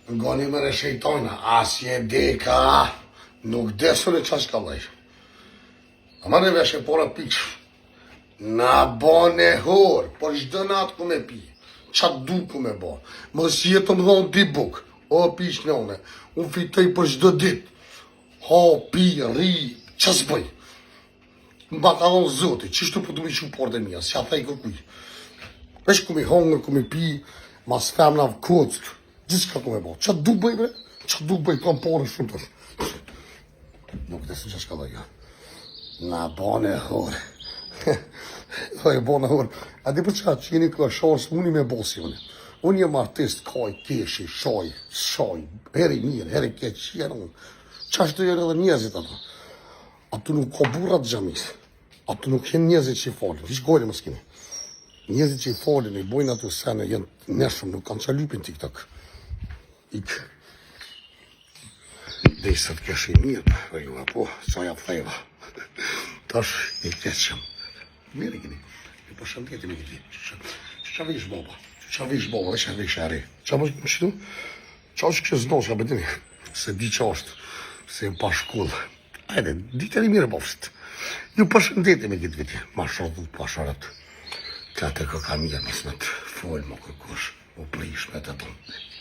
Nga një mëre shejtana, asje deka, nuk desën e qash ka lej. A më në veshe pora pikë, na bane hor, por çdo natë ku me pi, qatë du ku me ba. Mos jetë më dhonë di buk, o pish njone, unë fitoj për çdo dit, ha, pi, ri, qas bëj. Mba ka dhonë zoti, qishtu për du mi shu por dhe mija, si a thej kërkuj. Vesh ku mi hongër, ku mi pi, mas femna vë kockë, gjithë ka ku me ba. Qatë du bëj bre, qatë du bëj, kam pare shumë tërë. Nuk desën qash ka dhe ja. Na bane hor. Dhe e bane hor. A di për qatë që jeni klasharë së muni me bosi unë. Unë jem artist, kaj, keshi, shaj, heri mirë, heri keq, jenë unë. Qashtu jenë edhe njezit ato. Ato nuk ka burrat gjamis. Ato nuk jenë njezit që i falin. Vish gojnë më s'kini. Njezit që i falin, i bojnë ato sene, jenë neshëm, nuk kanë që lypin TikTok. Ik. Dhe i sot kesh i mirë, dhe ju, po, qaja thejva. Tash i keqëm. Mirë i kini. I po shëndetim i kini. Qa vish baba? Qa vish baba, dhe që vish eri? Qa më shitu? Qa është kështë zdo, që bedini? Se di qa është, se pa shkull. Ajde, ditë e mirë bofsit. Ju po shëndetim i këtë viti. Ma shodhu, pa sharat. Ka të këka mirë, mësë me të folë më kërkush. U prish me të tonë.